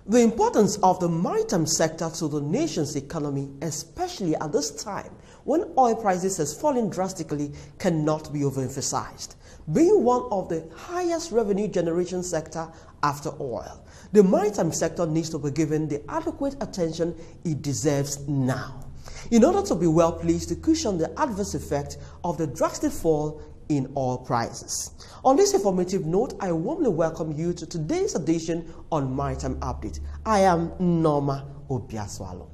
The importance of the maritime sector to the nation's economy, especially at this time when oil prices has fallen drastically, cannot be overemphasized. Being one of the highest revenue generation sector after oil, the maritime sector needs to be given the adequate attention it deserves now, in order to be well placed to cushion the adverse effect of the drastic fall in oil prices. On this informative note, I warmly welcome you to today's edition on Maritime Update. I am Norma Obiaswalo.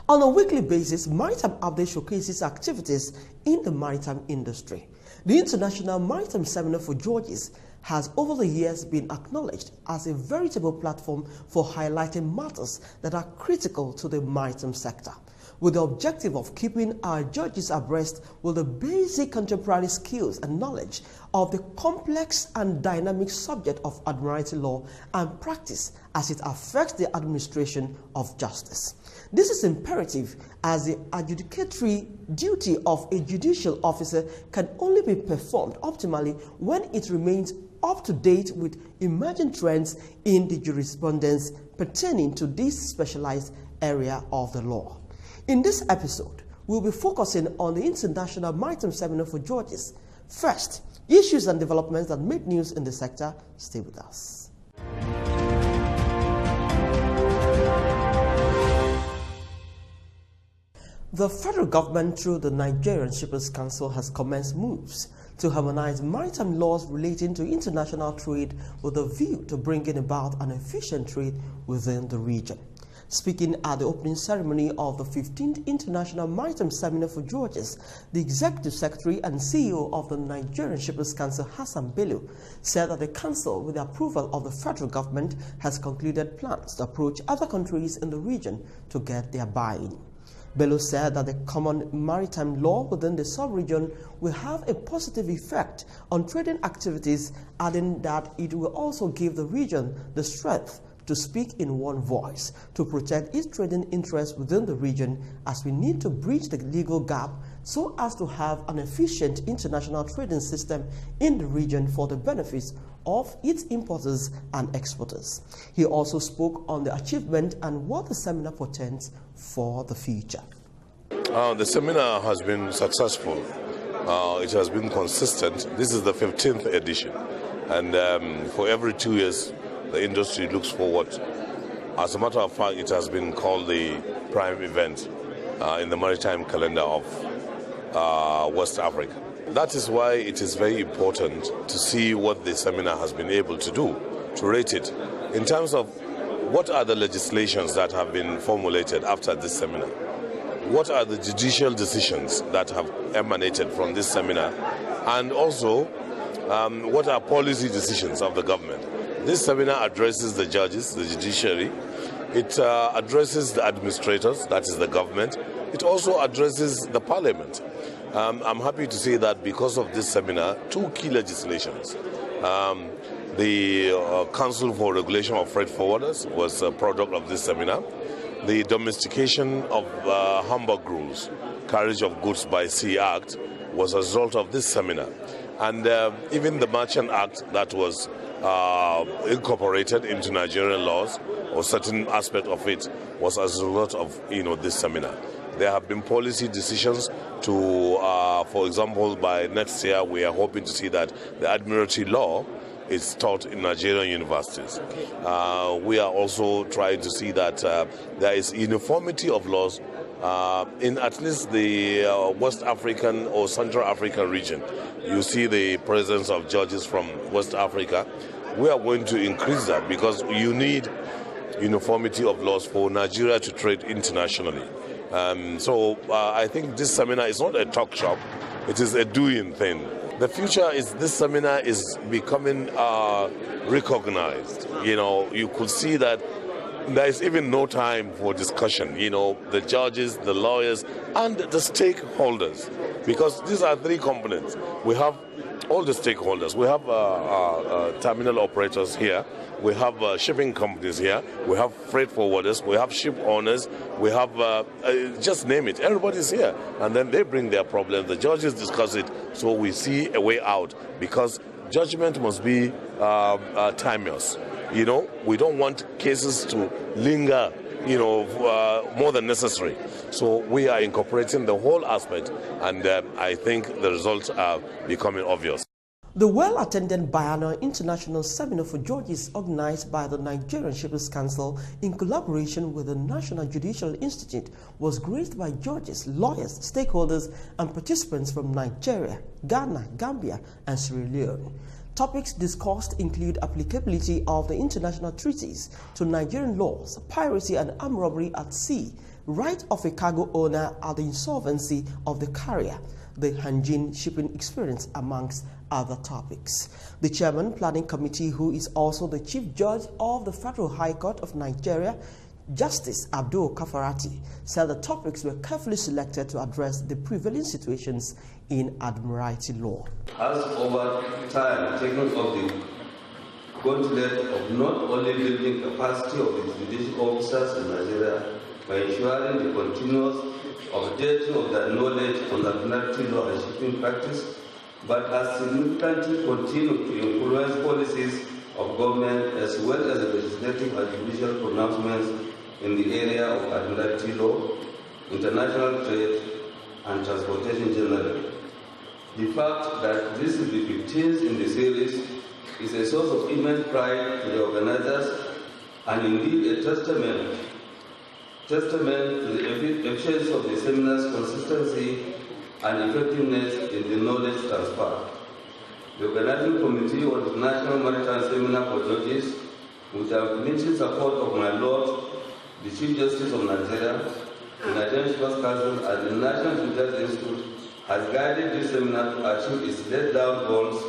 On a weekly basis, Maritime Update showcases activities in the maritime industry. The International Maritime Seminar for Georges has over the years been acknowledged as a veritable platform for highlighting matters that are critical to the maritime sector, with the objective of keeping our judges abreast with the basic contemporary skills and knowledge of the complex and dynamic subject of admiralty law and practice as it affects the administration of justice. This is imperative as the adjudicatory duty of a judicial officer can only be performed optimally when it remains up to date with emerging trends in the jurisprudence pertaining to this specialized area of the law. In this episode, we'll be focusing on the International Maritime Seminar for Georges. First, issues and developments that make news in the sector. Stay with us. The federal government, through the Nigerian Shippers Council, has commenced moves to harmonize maritime laws relating to international trade with a view to bringing about an efficient trade within the region. Speaking at the opening ceremony of the 15th International Maritime Seminar for Georges, the Executive Secretary and CEO of the Nigerian Shippers Council, Hassan Bello, said that the Council, with the approval of the federal government, has concluded plans to approach other countries in the region to get their buy-in. Bello said that the common maritime law within the sub-region will have a positive effect on trading activities, adding that it will also give the region the strength to speak in one voice to protect its trading interests within the region, as we need to bridge the legal gap so as to have an efficient international trading system in the region for the benefits of its importers and exporters. He also spoke on the achievement and what the seminar portends for the future. The seminar has been successful. It has been consistent. This is the 15th edition, and for every 2 years, the industry looks forward. As a matter of fact, it has been called the prime event in the maritime calendar of West Africa. That is why it is very important to see what the seminar has been able to do, to rate it in terms of what are the legislations that have been formulated after this seminar, what are the judicial decisions that have emanated from this seminar, and also what are policy decisions of the government. This seminar addresses the judges, the judiciary. It addresses the administrators, that is the government. It also addresses the parliament. I'm happy to say that because of this seminar, 2 key legislations. The Council for Regulation of Freight Forwarders was a product of this seminar. The Domestication of Hamburg Rules, Carriage of Goods by Sea Act, was a result of this seminar. And even the Merchant Act that was incorporated into Nigerian laws, or certain aspect of it, was as a result of this seminar. There have been policy decisions to, for example, by next year we are hoping to see that the Admiralty law is taught in Nigerian universities. We are also trying to see that there is uniformity of laws in at least the West African or Central African region. You see the presence of judges from West Africa. We are going to increase that because you need uniformity of laws for Nigeria to trade internationally. So I think this seminar is not a talk shop, it is a doing thing. The future is this seminar is becoming recognized. You could see that there is even no time for discussion. The judges, the lawyers, and the stakeholders, because these are 3 components. We have all the stakeholders. We have terminal operators here. We have shipping companies here. We have freight forwarders. We have ship owners. We have, just name it. Everybody's here. And then they bring their problems. The judges discuss it. So we see a way out, because judgment must be timeous. You know, we don't want cases to linger, more than necessary. So we are incorporating the whole aspect, and I think the results are becoming obvious. The well-attended biannual international seminar for judges organized by the Nigerian Shippers Council in collaboration with the National Judicial Institute was graced by judges, lawyers, stakeholders, and participants from Nigeria, Ghana, Gambia, and Sierra Leone. Topics discussed include applicability of the international treaties to Nigerian laws, piracy and armed robbery at sea, right of a cargo owner at the insolvency of the carrier, the Hanjin shipping experience, amongst other topics. The Chairman Planning Committee, who is also the Chief Judge of the Federal High Court of Nigeria, Justice Abdul Kafarati, said the topics were carefully selected to address the prevailing situations in admiralty law. Has over time taken up the gauntlet of not only building capacity of the judicial officers in Nigeria by ensuring the continuous updating of their knowledge on admiralty law and shipping practice, but has significantly continued to influence policies of government as well as the legislative and judicial pronouncements in the area of admiralty law, international trade, and transportation generally. The fact that this is the 15th in the series is a source of immense pride to the organizers and indeed a testament to the efficiency of the seminar's consistency and effectiveness in the knowledge transfer. The organizing committee on the National Maritime Seminar for Judges, with the unflinching support of my Lord, the Chief Justice of Nigeria, the Nigerian Shippers Council, and the National Judicial Institute, has guided this seminar to achieve its laid down goals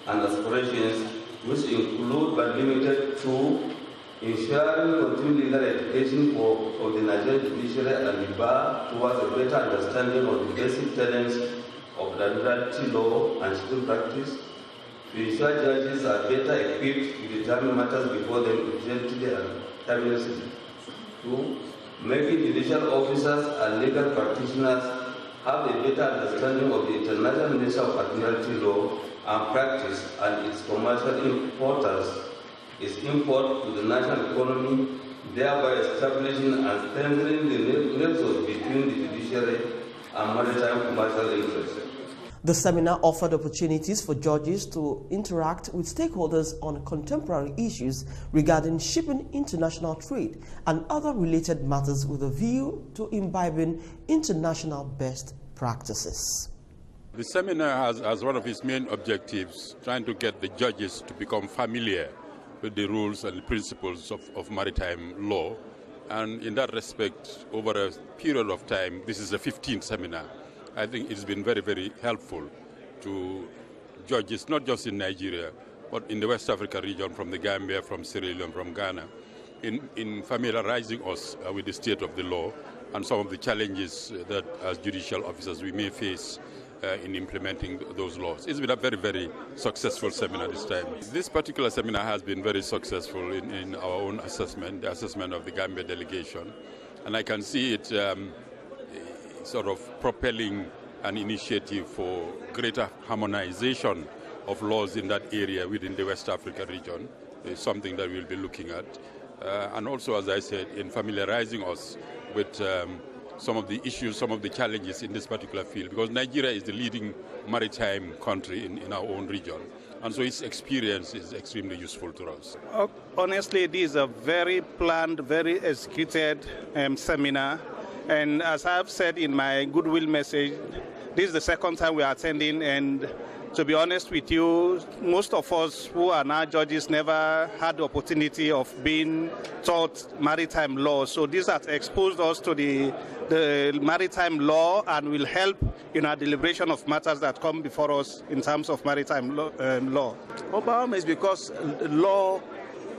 and aspirations, which include but limited to ensuring continued legal education for the Nigerian judiciary and the bar towards a better understanding of the basic tenets of admiralty law and shipping practice, to ensure judges are better equipped to determine matters before them efficiently and timelessly. 2. Making judicial officers and legal practitioners have a better understanding of the international nature of admiralty law and practice and its commercial importance, its import to the national economy, thereby establishing and strengthening the nexus between the judiciary and maritime commercial interests. The seminar offered opportunities for judges to interact with stakeholders on contemporary issues regarding shipping, international trade, and other related matters with a view to imbibing international best practices. The seminar has as one of its main objectives trying to get the judges to become familiar with the rules and principles of maritime law. And in that respect, over a period of time, this is the 15th seminar. I think it's been very, very helpful to judges, not just in Nigeria, but in the West Africa region, from the Gambia, from Sierra Leone, from Ghana, in familiarizing us with the state of the law and some of the challenges that as judicial officers we may face in implementing those laws. It's been a very, very successful seminar this time. This particular seminar has been very successful in our own assessment, the assessment of the Gambia delegation, and I can see it sort of propelling an initiative for greater harmonization of laws in that area within the West Africa region. It's something that we'll be looking at. And also, as I said, in familiarizing us with some of the issues, some of the challenges in this particular field, because Nigeria is the leading maritime country in our own region. And so its experience is extremely useful to us. Honestly, this is a very planned, very executed seminar. And as I've said in my goodwill message, this is the second time we are attending, and to be honest with you, most of us who are now judges never had the opportunity of being taught maritime law. So this has exposed us to the maritime law and will help in our deliberation of matters that come before us in terms of maritime law. Overall, is because law,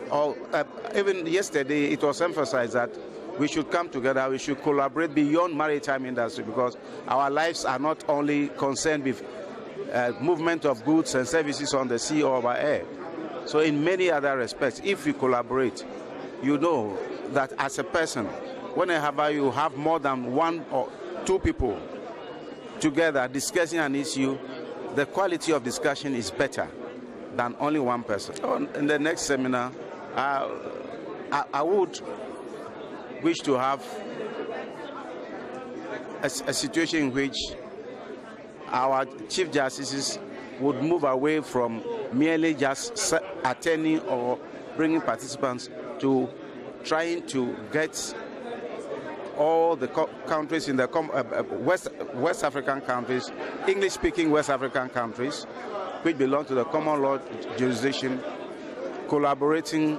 or even yesterday, it was emphasized that we should come together, we should collaborate beyond maritime industry, because our lives are not only concerned with movement of goods and services on the sea or by air. So in many other respects, if we collaborate, you know that as a person, whenever you have more than one or two people together discussing an issue, the quality of discussion is better. than only one person. In the next seminar, I would wish to have a situation in which our Chief Justices would move away from merely just attending or bringing participants to trying to get all the countries in the West African countries, English-speaking West African countries, which belong to the common law jurisdiction, collaborating,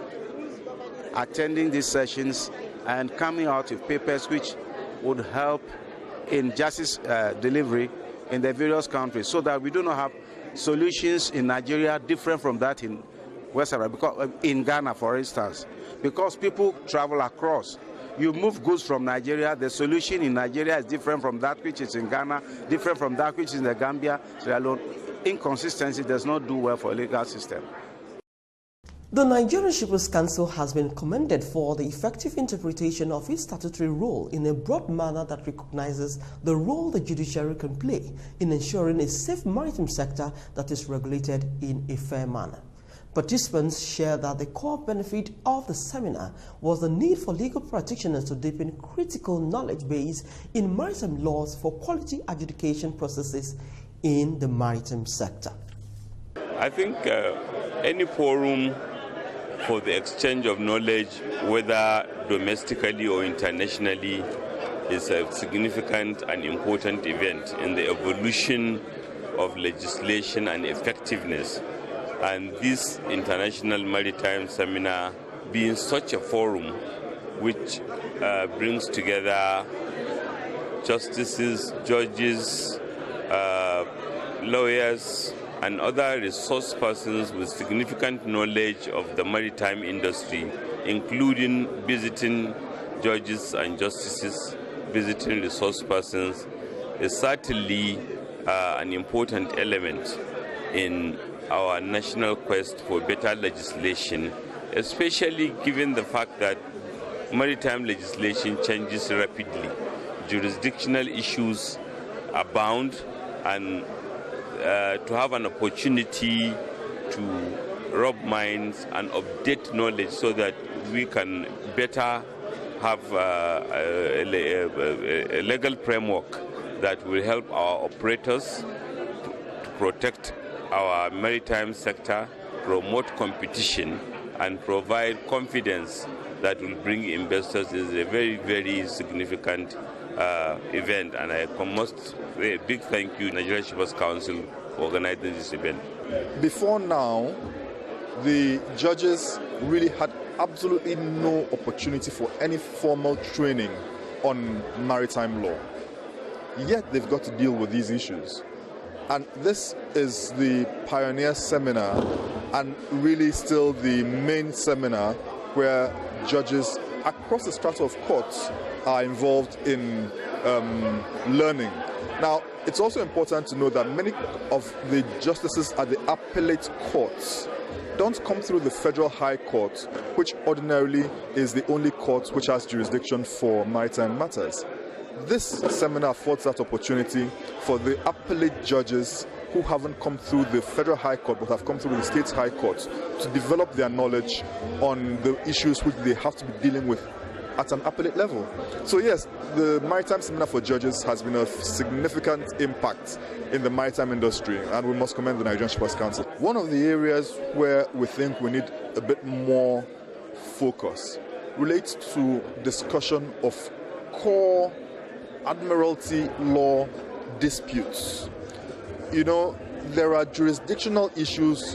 attending these sessions, and coming out with papers which would help in justice delivery in the various countries, so that we do not have solutions in Nigeria different from that in West Africa, because, in Ghana, for instance, because people travel across. You move goods from Nigeria, the solution in Nigeria is different from that which is in Ghana, different from that which is in the Gambia. So alone, inconsistency does not do well for a legal system. The Nigerian Shippers Council has been commended for the effective interpretation of its statutory role in a broad manner that recognizes the role the judiciary can play in ensuring a safe maritime sector that is regulated in a fair manner. Participants share that the core benefit of the seminar was the need for legal practitioners to deepen critical knowledge base in maritime laws for quality adjudication processes in the maritime sector. I think any forum for the exchange of knowledge, whether domestically or internationally, is a significant and important event in the evolution of legislation and effectiveness. And this International Maritime Seminar being such a forum which brings together justices, judges, lawyers, and other resource persons with significant knowledge of the maritime industry, including visiting judges and justices, visiting resource persons, is certainly an important element in our national quest for better legislation, especially given the fact that maritime legislation changes rapidly. Jurisdictional issues abound, and to have an opportunity to rub minds and update knowledge so that we can better have a legal framework that will help our operators to protect our maritime sector, promote competition, and provide confidence that will bring investors is a very, very significant event. And I must say a big thank you to the Nigerian Shippers Council for organizing this event. Before now, the judges really had absolutely no opportunity for any formal training on maritime law. Yet they've got to deal with these issues. And this is the pioneer seminar, and really still the main seminar where judges across the strata of courts are involved in learning. Now, it's also important to know that many of the justices at the appellate courts don't come through the Federal High Court, which ordinarily is the only court which has jurisdiction for maritime matters. This seminar affords that opportunity for the appellate judges who haven't come through the Federal High Court but have come through the State's High Court to develop their knowledge on the issues which they have to be dealing with at an appellate level. So yes, the Maritime Seminar for Judges has been a significant impact in the maritime industry, and we must commend the Nigerian Shippers Council. One of the areas where we think we need a bit more focus relates to discussion of core admiralty law disputes. You know, there are jurisdictional issues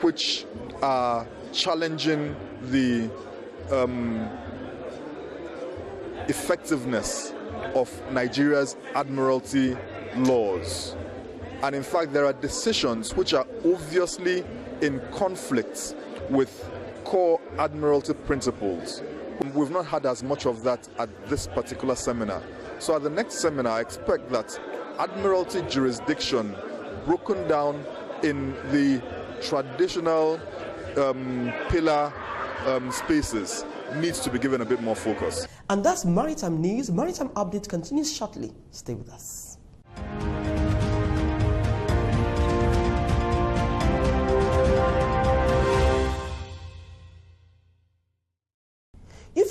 which are challenging the effectiveness of Nigeria's admiralty laws. And in fact, there are decisions which are obviously in conflict with core admiralty principles. We've not had as much of that at this particular seminar. So at the next seminar, I expect that admiralty jurisdiction broken down in the traditional pillar spaces needs to be given a bit more focus. And that's Maritime News. Maritime Update continues shortly. Stay with us.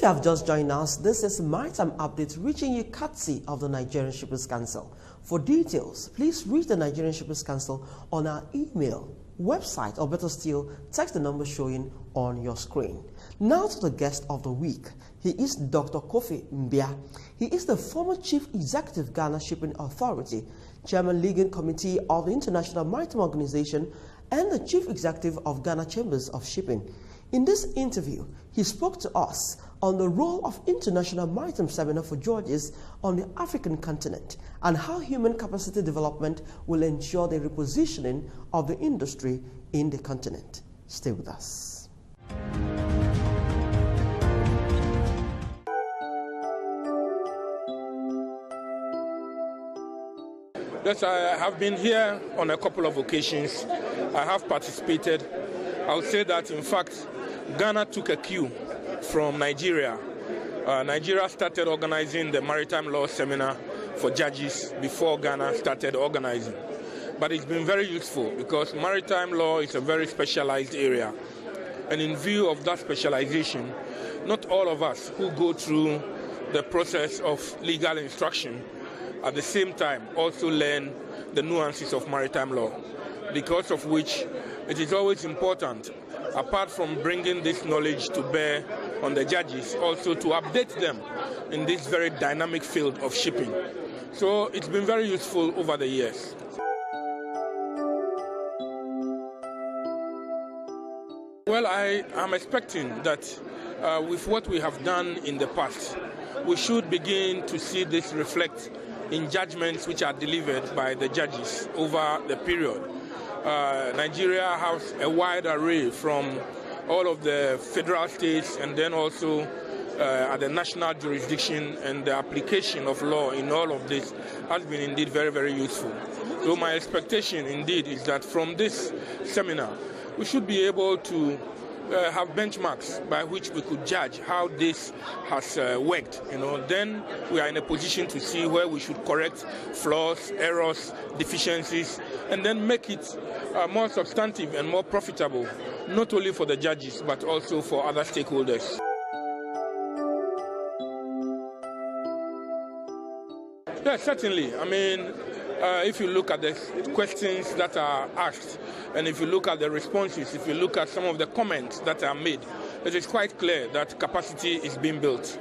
you have just joined us, this is Maritime Update reaching you courtesy of the Nigerian Shippers Council. For details, please reach the Nigerian Shippers Council on our email, website, or better still, text the number showing on your screen. Now to the guest of the week. He is Dr. Kofi Mbia. He is the former Chief Executive Ghana Shipping Authority, Chairman Legal Committee of the International Maritime Organization, and the Chief Executive of Ghana Chambers of Shipping. In this interview, he spoke to us on the role of International Maritime Seminar for Judges on the African continent and how human capacity development will ensure the repositioning of the industry in the continent. Stay with us. Yes, I have been here on a couple of occasions. I have participated. I would say that, in fact, Ghana took a cue from Nigeria. Nigeria started organizing the Maritime Law Seminar for judges before Ghana started organizing. But it's been very useful because maritime law is a very specialized area. And in view of that specialization, not all of us who go through the process of legal instruction at the same time also learn the nuances of maritime law, because of which it is always important, apart from bringing this knowledge to bear on the judges, also to update them in this very dynamic field of shipping. So it's been very useful over the years. Well, I am expecting that with what we have done in the past, we should begin to see this reflect in judgments which are delivered by the judges over the period. Nigeria has a wide array from all of the federal states and then also at the national jurisdiction, and the application of law in all of this has been indeed very, very useful. So my expectation indeed is that from this seminar, we should be able to have benchmarks by which we could judge how this has worked. Then we are in a position to see where we should correct flaws, errors, deficiencies, and then make it more substantive and more profitable, not only for the judges but also for other stakeholders. Yes, certainly. I mean, if you look at the questions that are asked, and if you look at the responses, if you look at some of the comments that are made, it is quite clear that capacity is being built.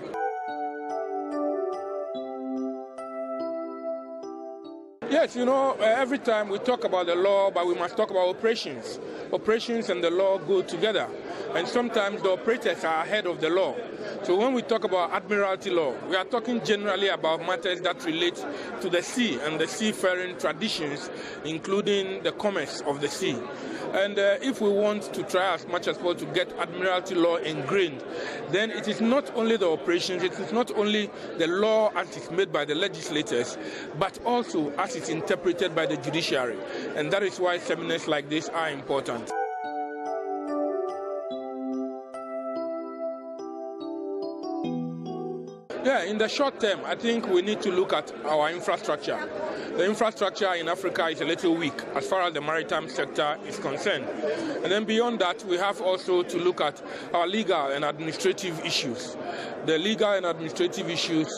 Yes, every time we talk about the law, but we must talk about operations. Operations and the law go together, and sometimes the operators are ahead of the law. So when we talk about admiralty law, we are talking generally about matters that relate to the sea and the seafaring traditions, including the commerce of the sea. And if we want to try as much as possible to get admiralty law ingrained, then it is not only the operations, it is not only the law as it's made by the legislators, but also as it's interpreted by the judiciary. And that is why seminars like this are important. Yeah, in the short term, I think we need to look at our infrastructure. The infrastructure in Africa is a little weak as far as the maritime sector is concerned. And then beyond that, we have also to look at our legal and administrative issues. The legal and administrative issues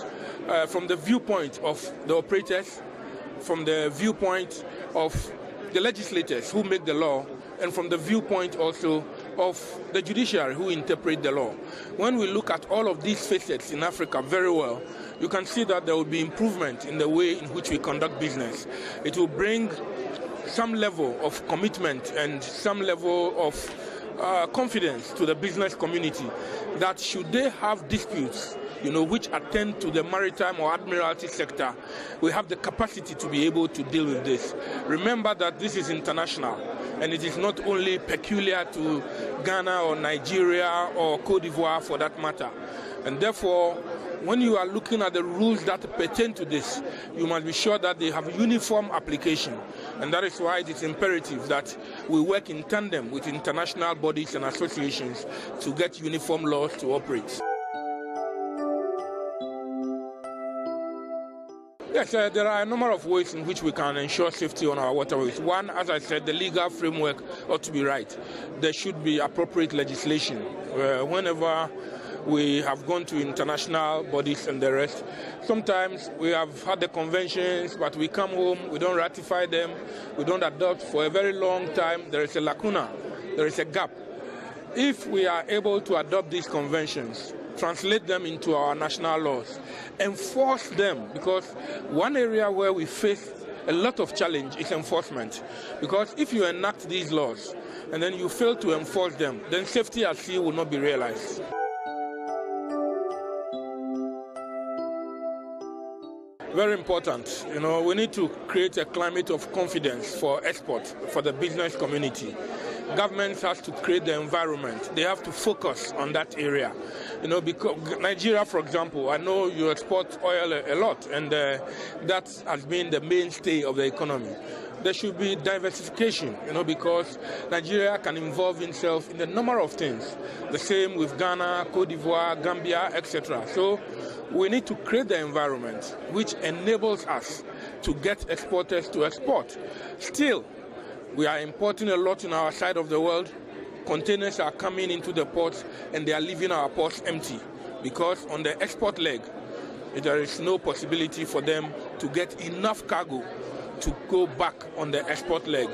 from the viewpoint of the operators, from the viewpoint of the legislators who make the law, and from the viewpoint also of the judiciary who interpret the law. When we look at all of these facets in Africa very well, you can see that there will be improvement in the way in which we conduct business. It will bring some level of commitment and some level of confidence to the business community that should they have disputes, which attend to the maritime or admiralty sector, we have the capacity to be able to deal with this. Remember that this is international, and it is not only peculiar to Ghana or Nigeria or Cote d'Ivoire for that matter. And therefore, when you are looking at the rules that pertain to this, you must be sure that they have uniform application. And that is why it is imperative that we work in tandem with international bodies and associations to get uniform laws to operate. Yes, there are a number of ways in which we can ensure safety on our waterways. One, as I said, the legal framework ought to be right. There should be appropriate legislation. Whenever We have gone to international bodies and the rest. Sometimes we have had the conventions, but we come home, we don't ratify them, we don't adopt. For a very long time, there is a lacuna, there is a gap. If we are able to adopt these conventions, translate them into our national laws, enforce them, because one area where we face a lot of challenge is enforcement. Because if you enact these laws and then you fail to enforce them, then safety at sea will not be realized. Very important. We need to create a climate of confidence for export, for the business community. Governments have to create the environment. They have to focus on that area. Because Nigeria, for example, I know you export oil a lot, and that has been the mainstay of the economy. There should be diversification, because Nigeria can involve itself in a number of things. The same with Ghana, Cote d'Ivoire, Gambia, etc. So we need to create the environment which enables us to get exporters to export. Still, we are importing a lot in our side of the world. Containers are coming into the ports and they are leaving our ports empty, because on the export leg, there is no possibility for them to get enough cargo to go back on the export leg.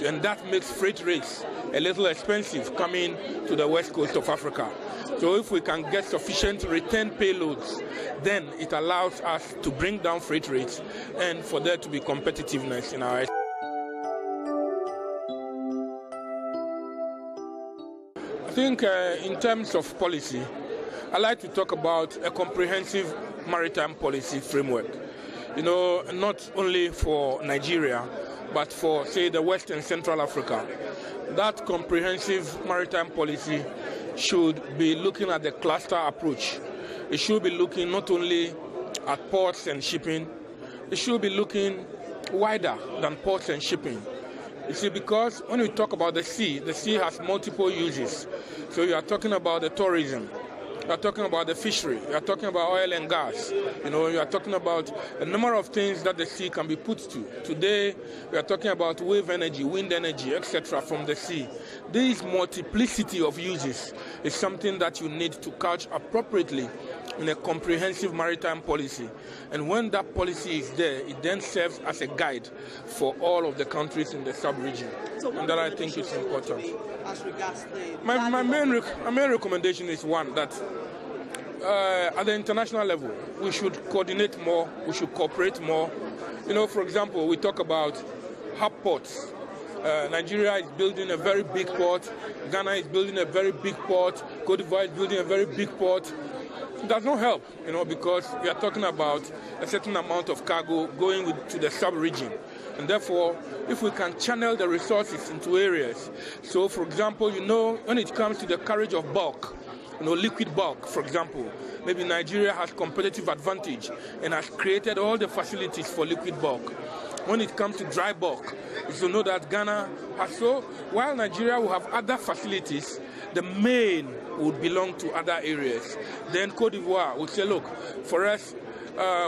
And that makes freight rates a little expensive coming to the west coast of Africa. So if we can get sufficient return payloads, then it allows us to bring down freight rates and for there to be competitiveness in our export. I think in terms of policy, I like to talk about a comprehensive maritime policy framework. Not only for Nigeria, but for, say, the West and Central Africa. That comprehensive maritime policy should be looking at the cluster approach. It should be looking not only at ports and shipping, it should be looking wider than ports and shipping. You see, because when we talk about the sea has multiple uses. So you are talking about the tourism, you are talking about the fishery, you are talking about oil and gas, you are talking about a number of things that the sea can be put to. Today, we are talking about wave energy, wind energy, etc. from the sea. This multiplicity of uses is something that you need to couch appropriately in a comprehensive maritime policy. And when that policy is there, it then serves as a guide for all of the countries in the sub-region. So and that I think is important. As regards my main recommendation is one, that at the international level, we should coordinate more, we should cooperate more. For example, we talk about hub ports. Nigeria is building a very big port, Ghana is building a very big port, Cote d'Ivoire is building a very big port. It does not help, because we are talking about a certain amount of cargo going to the sub-region. And therefore, if we can channel the resources into areas. So, for example, when it comes to the carriage of bulk, liquid bulk, for example, maybe Nigeria has competitive advantage and has created all the facilities for liquid bulk. When it comes to dry bulk, you should know that Ghana has while Nigeria will have other facilities, the main would belong to other areas. Then Cote d'Ivoire would say, look, for us,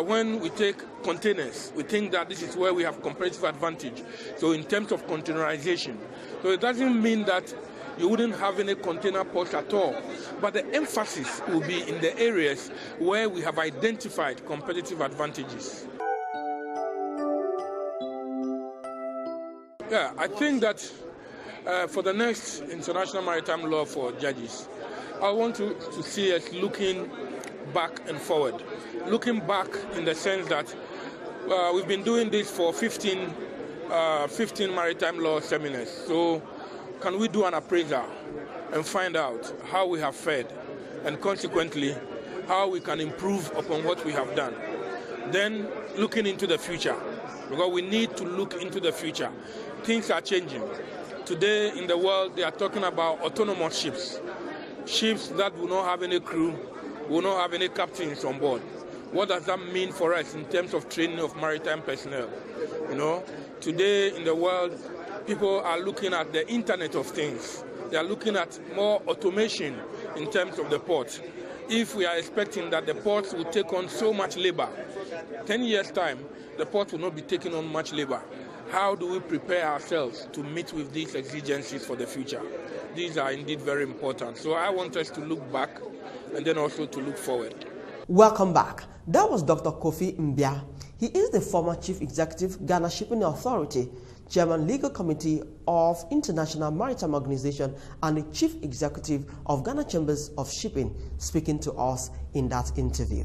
when we take containers, we think that this is where we have competitive advantage. So in terms of containerization, so it doesn't mean that you wouldn't have any container ports at all. But the emphasis will be in the areas where we have identified competitive advantages. Yeah, I think that for the next international maritime law for judges, I want to see us looking back and forward. Looking back in the sense that we've been doing this for 15 maritime law seminars. So can we do an appraisal and find out how we have fared and consequently how we can improve upon what we have done? Then looking into the future, because we need to look into the future. Things are changing. Today in the world, they are talking about autonomous ships. Ships that will not have any crew, will not have any captains on board. What does that mean for us in terms of training of maritime personnel? Today in the world, people are looking at the Internet of Things. They are looking at more automation in terms of the port. If we are expecting that the ports will take on so much labor, 10 years' time, the port will not be taking on much labor. How do we prepare ourselves to meet with these exigencies for the future? These are indeed very important. So I want us to look back and then also to look forward. Welcome back. That was Dr. Kofi Mbia. He is the former Chief Executive, Ghana Shipping Authority, Chairman Legal Committee of International Maritime Organization, and the Chief Executive of Ghana Chambers of Shipping, speaking to us in that interview.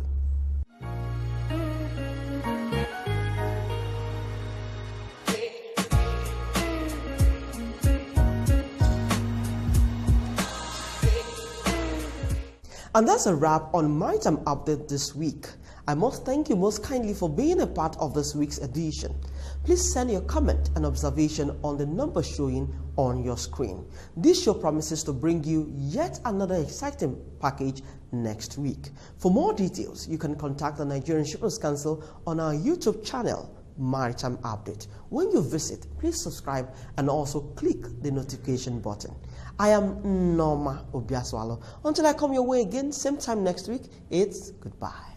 And that's a wrap on Maritime Update this week. I must thank you most kindly for being a part of this week's edition. Please send your comment and observation on the number showing on your screen. This show promises to bring you yet another exciting package next week. For more details, you can contact the Nigerian Shippers Council on our YouTube channel, Maritime Update. When you visit, please subscribe and also click the notification button. I am Norma Obiaswalo. Until I come your way again, same time next week, it's goodbye.